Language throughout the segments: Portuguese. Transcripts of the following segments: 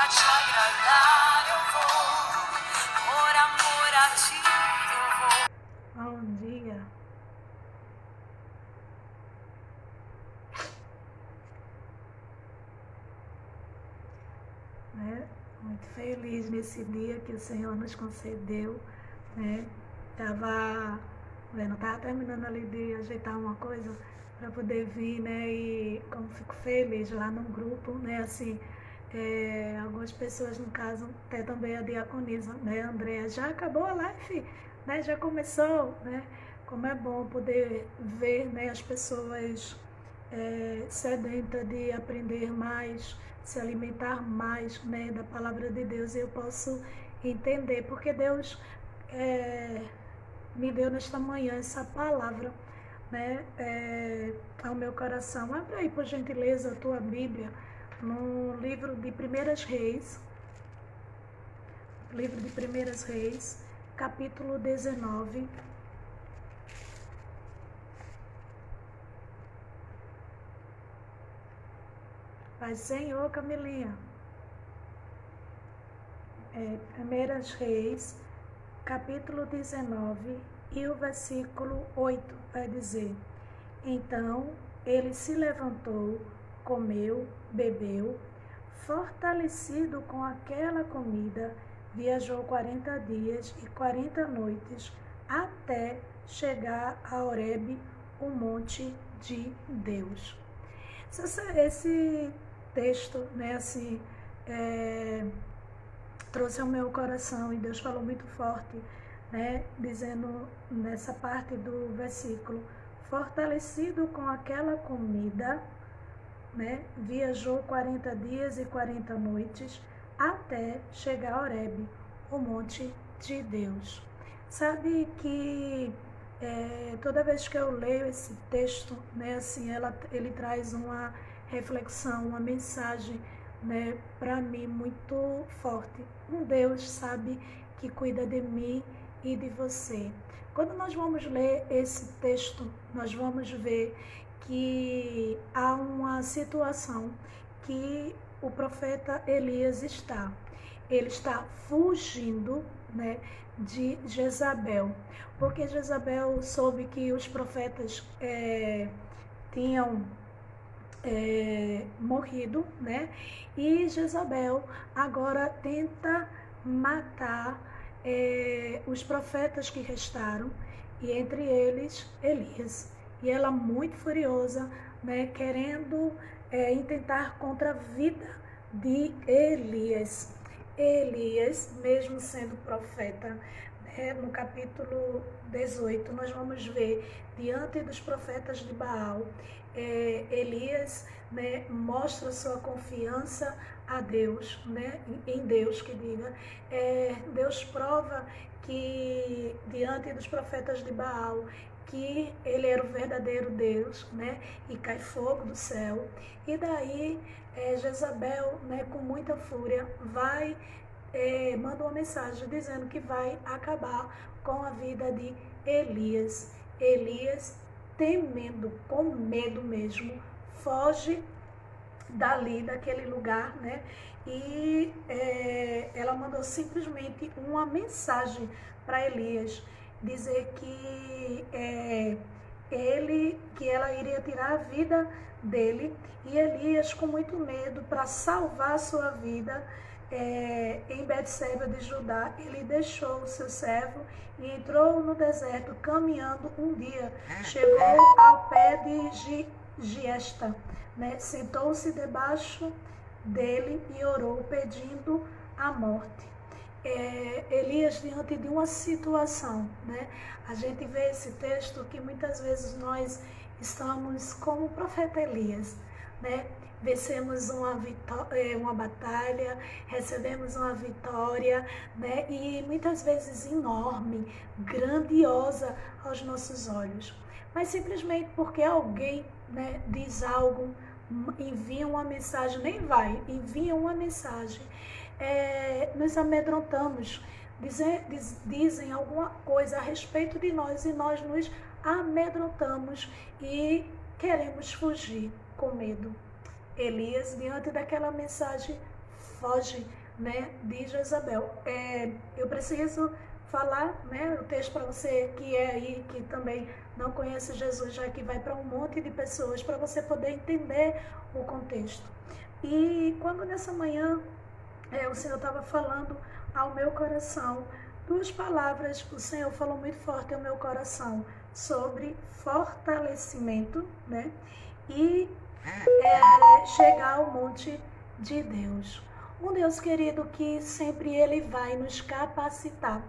te agradar eu vou, por amor a ti eu vou. Bom dia. Muito feliz nesse dia que o Senhor nos concedeu, né? Tava terminando ali de ajeitar uma coisa para poder vir, né? E como fico feliz lá no grupo, né? Assim, algumas pessoas, no caso, até também a diaconisa, né? Andréa, já acabou a live, né? Já começou, né? Como é bom poder ver, né, as pessoas sedentas de aprender mais, se alimentar mais, né, da palavra de Deus. E eu posso entender, porque Deus me deu nesta manhã essa palavra, né, ao meu coração. Abre aí, por gentileza, a tua Bíblia, no livro de Primeiras Reis, capítulo 19. Paz, Senhor, Camilinha. Primeiras Reis, capítulo 19, e o versículo 8 vai dizer: Então ele se levantou, comeu, bebeu, fortalecido com aquela comida, viajou 40 dias e 40 noites até chegar a Horebe, o monte de Deus. Esse texto, né, assim, trouxe ao meu coração, e Deus falou muito forte, né, dizendo nessa parte do versículo: fortalecido com aquela comida, né, viajou 40 dias e 40 noites até chegar a Horebe, o monte de Deus. Sabe que toda vez que eu leio esse texto, né, assim, ele traz uma reflexão, uma mensagem, né, para mim muito forte. Um Deus, sabe, que cuida de mim e de você. Quando nós vamos ler esse texto, nós vamos ver que há uma situação que o profeta Elias está. Ele está fugindo, né, de Jezabel, porque Jezabel soube que os profetas tinham morrido, né? E Jezabel agora tenta matar os profetas que restaram, e entre eles Elias. E ela, muito furiosa, né, querendo intentar contra a vida de Elias. Elias, mesmo sendo profeta, no capítulo 18, nós vamos ver, diante dos profetas de Baal, Elias, né, mostra sua confiança a Deus, né, em Deus, que diga. Deus prova que, diante dos profetas de Baal, que ele era o verdadeiro Deus, né, e cai fogo do céu. E daí Jezabel, né, com muita fúria, manda uma mensagem dizendo que vai acabar com a vida de Elias. Elias, temendo, com medo mesmo, foge dali, daquele lugar, né? E ela mandou simplesmente uma mensagem para Elias, dizer que ela iria tirar a vida dele. E Elias, com muito medo, para salvar a sua vida, em Betseba de Judá, ele deixou o seu servo e entrou no deserto, caminhando um dia. Chegou ao pé de Giesta, né? Sentou-se debaixo dele e orou, pedindo a morte. Elias, diante de uma situação, né? A gente vê esse texto que muitas vezes nós estamos como o profeta Elias, né? Vencemos uma batalha, recebemos uma vitória, né? E muitas vezes enorme, grandiosa aos nossos olhos. Mas simplesmente porque alguém, né, diz algo, envia uma mensagem, nem vai, envia uma mensagem, nos amedrontamos, dizem alguma coisa a respeito de nós e nós nos amedrontamos e queremos fugir com medo. Elias, diante daquela mensagem, foge, né, de Jezabel. Eu preciso falar, né, o texto para você que é aí, que também não conhece Jesus, já que vai para um monte de pessoas, para você poder entender o contexto. E quando nessa manhã o Senhor estava falando ao meu coração, duas palavras, o Senhor falou muito forte ao meu coração sobre fortalecimento, né? E chegar ao monte de Deus. Um Deus querido que sempre Ele vai nos capacitar.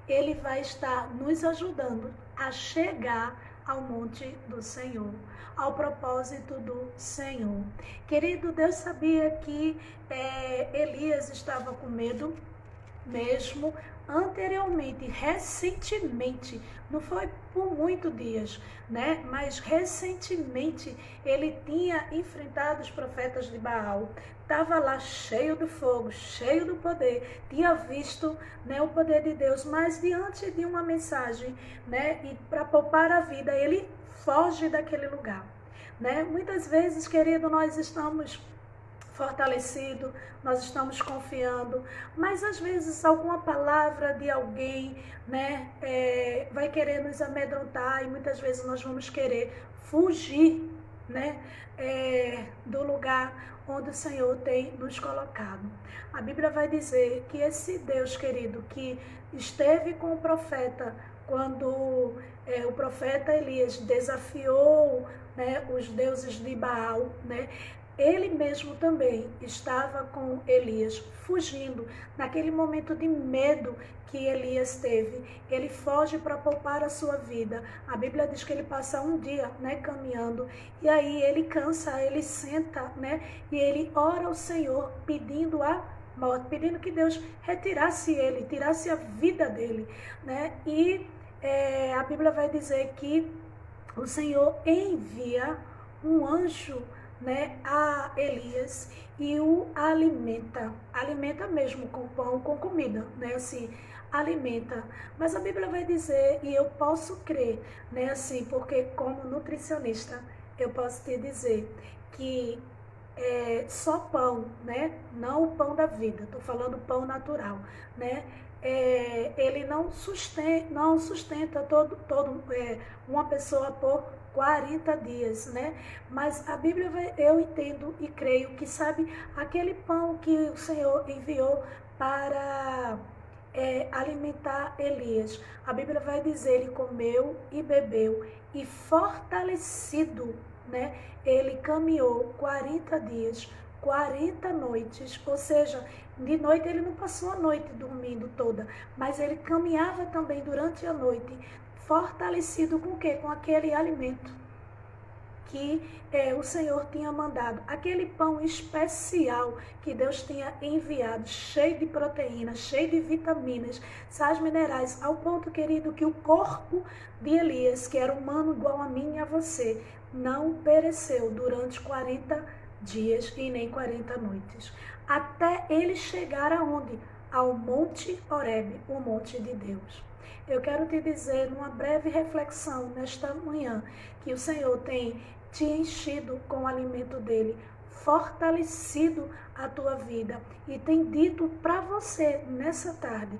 Ele vai estar nos ajudando a chegar ao monte do Senhor, ao propósito do Senhor. Querido, Deus sabia que Elias estava com medo mesmo anteriormente, recentemente, não foi por muitos dias, né? Mas recentemente ele tinha enfrentado os profetas de Baal, estava lá cheio do fogo, cheio do poder, tinha visto, né, o poder de Deus, mas diante de uma mensagem, né, e para poupar a vida, ele foge daquele lugar, né? Muitas vezes, querido, nós estamos fortalecido, nós estamos confiando, mas às vezes alguma palavra de alguém, né, vai querer nos amedrontar e muitas vezes nós vamos querer fugir, né, do lugar onde o Senhor tem nos colocado. A Bíblia vai dizer que esse Deus querido que esteve com o profeta quando o profeta Elias desafiou, né, os deuses de Baal, né, ele mesmo também estava com Elias, fugindo. Naquele momento de medo que Elias teve, ele foge para poupar a sua vida. A Bíblia diz que ele passa um dia, né, caminhando, e aí ele cansa, ele senta, né, e ele ora ao Senhor pedindo a morte, pedindo que Deus retirasse ele, tirasse a vida dele, né? E a Bíblia vai dizer que o Senhor envia um anjo, né, a Elias e o alimenta mesmo com pão, com comida, né, assim, alimenta. Mas a Bíblia vai dizer, e eu posso crer, né, assim, porque como nutricionista eu posso te dizer que só pão, né, não o pão da vida, estou falando pão natural, né, ele não sustenta uma pessoa por 40 dias, né? Mas a Bíblia, eu entendo e creio que, sabe, aquele pão que o Senhor enviou para alimentar Elias. A Bíblia vai dizer, ele comeu e bebeu e fortalecido, né? Ele caminhou 40 dias, 40 noites, ou seja, de noite ele não passou a noite dormindo toda, mas ele caminhava também durante a noite, fortalecido com o quê? Com aquele alimento que o Senhor tinha mandado, aquele pão especial que Deus tinha enviado, cheio de proteínas, cheio de vitaminas, sais minerais, ao ponto, querido, que o corpo de Elias, que era humano igual a mim e a você, não pereceu durante 40 dias e nem 40 noites, até ele chegar aonde? Ao Monte Horebe, o monte de Deus. Eu quero te dizer, numa breve reflexão nesta manhã, que o Senhor tem te enchido com o alimento dele, fortalecido a tua vida e tem dito para você nessa tarde,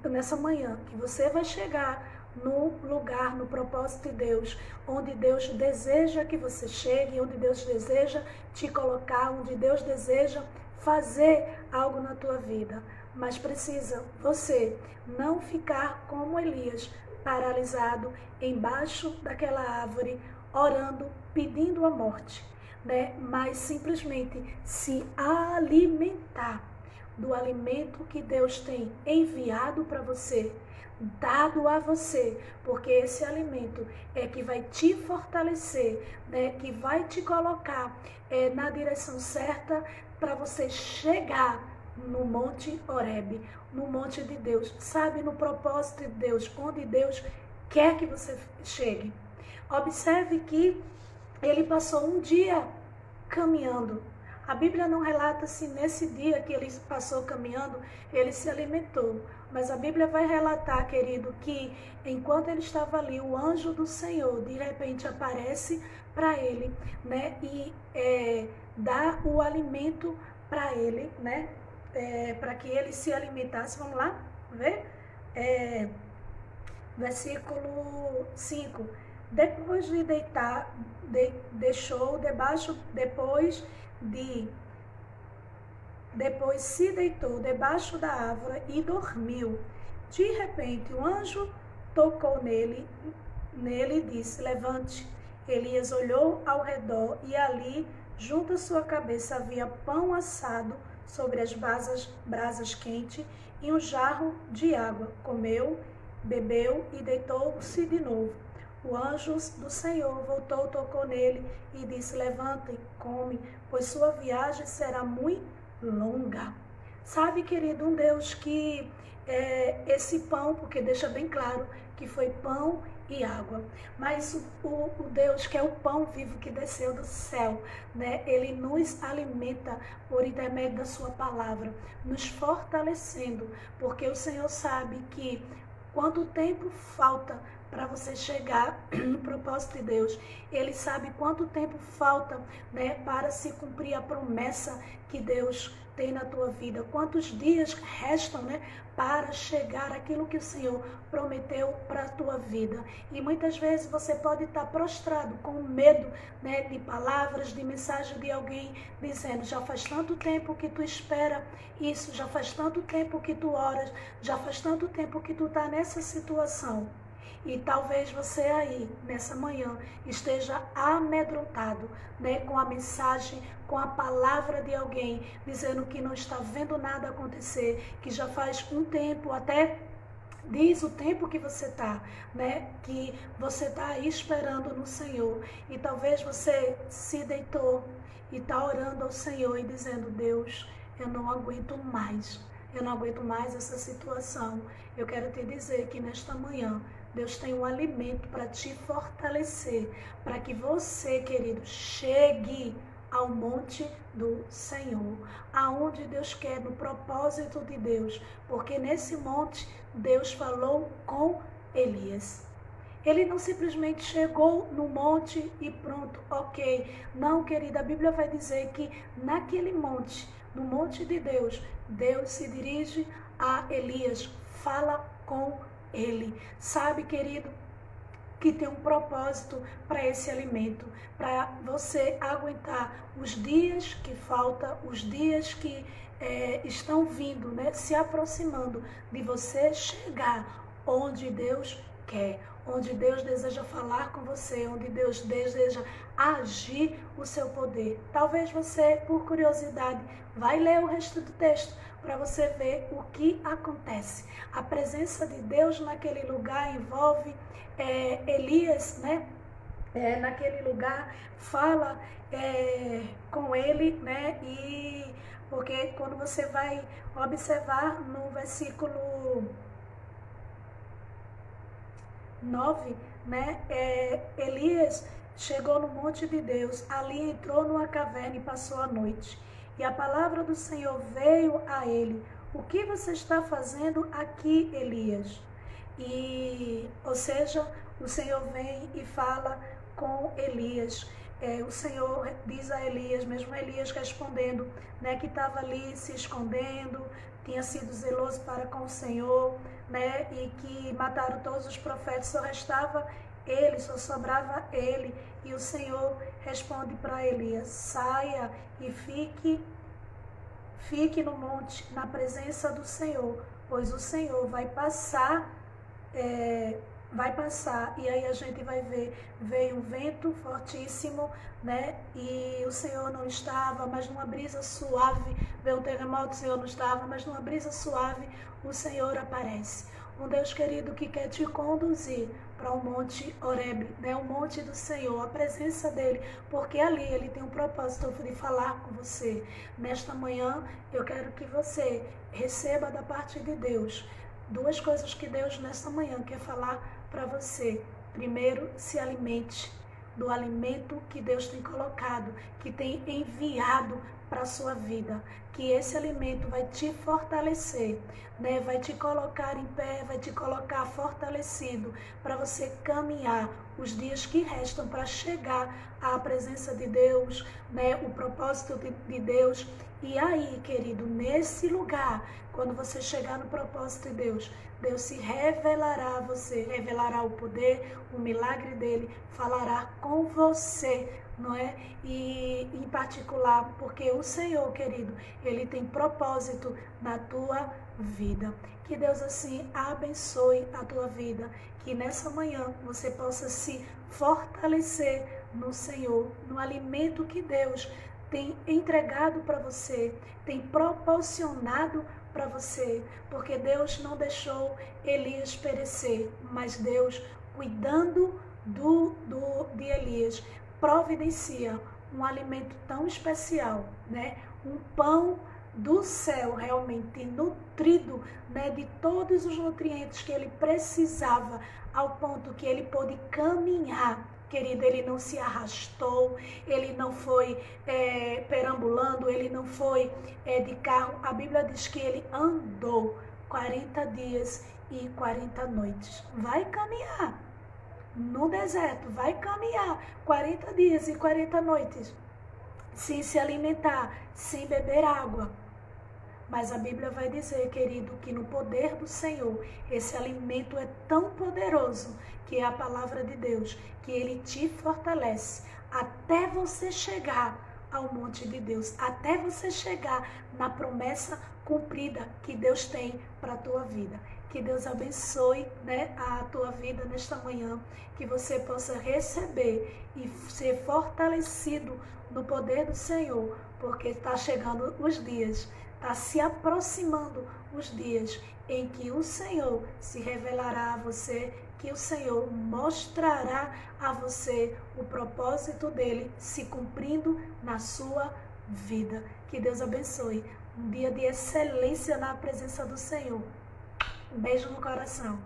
nessa manhã, que você vai chegar no lugar, no propósito de Deus, onde Deus deseja que você chegue, onde Deus deseja te colocar, onde Deus deseja fazer algo na tua vida. Mas precisa você não ficar como Elias, paralisado embaixo daquela árvore, orando, pedindo a morte, né? Mas simplesmente se alimentar do alimento que Deus tem enviado para você, dado a você, porque esse alimento é que vai te fortalecer, né? Que vai te colocar na direção certa para você chegar no Monte Horebe, no Monte de Deus, sabe, no propósito de Deus, onde Deus quer que você chegue. Observe que ele passou um dia caminhando. A Bíblia não relata se nesse dia que ele passou caminhando, ele se alimentou. Mas a Bíblia vai relatar, querido, que enquanto ele estava ali, o anjo do Senhor, de repente, aparece para ele, né? E dá o alimento para ele, né? Para que ele se alimentasse. Vamos lá ver? Versículo 5. Depois de deitar, deixou debaixo, depois se deitou debaixo da árvore e dormiu. De repente, um anjo tocou nele e disse: levante. Elias olhou ao redor e ali, junto à sua cabeça, havia pão assado sobre as brasas quentes e um jarro de água. Comeu, bebeu e deitou-se de novo. O anjo do Senhor voltou, tocou nele e disse: levante, come, pois sua viagem será muito longa. Sabe, querido, um Deus que esse pão, porque deixa bem claro que foi pão e água, mas o Deus que é o pão vivo que desceu do céu, né? Ele nos alimenta por intermédio da sua palavra, nos fortalecendo, porque o Senhor sabe que quanto tempo falta para você chegar no propósito de Deus. Ele sabe quanto tempo falta, né, para se cumprir a promessa que Deus tem na tua vida. Quantos dias restam, né, para chegar aquilo que o Senhor prometeu para a tua vida. E muitas vezes você pode estar prostrado com medo, né, de palavras, de mensagem de alguém dizendo: já faz tanto tempo que tu espera isso, já faz tanto tempo que tu oras, já faz tanto tempo que tu está nessa situação. E talvez você aí, nessa manhã, esteja amedrontado, né, com a mensagem, com a palavra de alguém, dizendo que não está vendo nada acontecer, que já faz um tempo, até diz o tempo que você está, né, que você está aí esperando no Senhor. E talvez você se deitou e está orando ao Senhor e dizendo: Deus, eu não aguento mais. Eu não aguento mais essa situação. Eu quero te dizer que nesta manhã, Deus tem um alimento para te fortalecer, para que você, querido, chegue ao monte do Senhor, aonde Deus quer, no propósito de Deus, porque nesse monte Deus falou com Elias. Ele não simplesmente chegou no monte e pronto, ok. Não, querida, a Bíblia vai dizer que naquele monte, no monte de Deus, Deus se dirige a Elias, fala com ele. Sabe, querido, que tem um propósito para esse alimento, para você aguentar os dias que faltam, os dias que estão vindo, né, se aproximando de você chegar onde Deus quer, onde Deus deseja falar com você, onde Deus deseja agir o seu poder. Talvez você, por curiosidade, vai ler o resto do texto para você ver o que acontece. A presença de Deus naquele lugar envolve Elias, né? Naquele lugar, fala com ele, né? E porque quando você vai observar no versículo 9, né? Elias chegou no monte de Deus, ali entrou numa caverna e passou a noite. E a palavra do Senhor veio a ele: o que você está fazendo aqui, Elias? Ou seja, o Senhor vem e fala com Elias. O Senhor diz a Elias, mesmo Elias respondendo, né, que estava ali se escondendo, tinha sido zeloso para com o Senhor, né, e que mataram todos os profetas, só restava ele, só sobrava ele. E o Senhor responde para Elias: saia e fique no monte, na presença do Senhor, pois o Senhor vai passar. E aí a gente vai ver, veio um vento fortíssimo, né, e o Senhor não estava, mas numa brisa suave, veio um terremoto, o Senhor não estava, mas numa brisa suave o Senhor aparece. Um Deus querido que quer te conduzir para o monte Horebe, né, o monte do Senhor, a presença dele, porque ali ele tem um propósito de falar com você. Nesta manhã eu quero que você receba da parte de Deus duas coisas que Deus nesta manhã quer falar para você. Primeiro, se alimente do alimento que Deus tem colocado, que tem enviado para a sua vida, que esse alimento vai te fortalecer, né? Vai te colocar em pé, vai te colocar fortalecido para você caminhar os dias que restam para chegar à presença de Deus, né? O propósito de Deus. E aí, querido, nesse lugar, quando você chegar no propósito de Deus, Deus se revelará a você, revelará o poder, o milagre dele, falará com você, não é? E em particular, porque o Senhor, querido, ele tem propósito na tua vida. Que Deus assim abençoe a tua vida, que nessa manhã você possa se fortalecer no Senhor, no alimento que Deus tem entregado para você, tem proporcionado para você, porque Deus não deixou Elias perecer, mas Deus, cuidando de Elias, providencia um alimento tão especial, né? Um pão do céu, realmente nutrido, né, de todos os nutrientes que ele precisava, ao ponto que ele pôde caminhar. Querido, ele não se arrastou, ele não foi perambulando, ele não foi de carro. A Bíblia diz que ele andou 40 dias e 40 noites. Vai caminhar no deserto, vai caminhar 40 dias e 40 noites, sem se alimentar, sem beber água. Mas a Bíblia vai dizer, querido, que no poder do Senhor, esse alimento é tão poderoso, que é a palavra de Deus, que ele te fortalece até você chegar ao monte de Deus, até você chegar na promessa cumprida que Deus tem para a tua vida. Que Deus abençoe, né, a tua vida nesta manhã, que você possa receber e ser fortalecido no poder do Senhor, porque está chegando os dias, está se aproximando os dias em que o Senhor se revelará a você, que o Senhor mostrará a você o propósito dele se cumprindo na sua vida. Que Deus abençoe. Um dia de excelência na presença do Senhor. Um beijo no coração.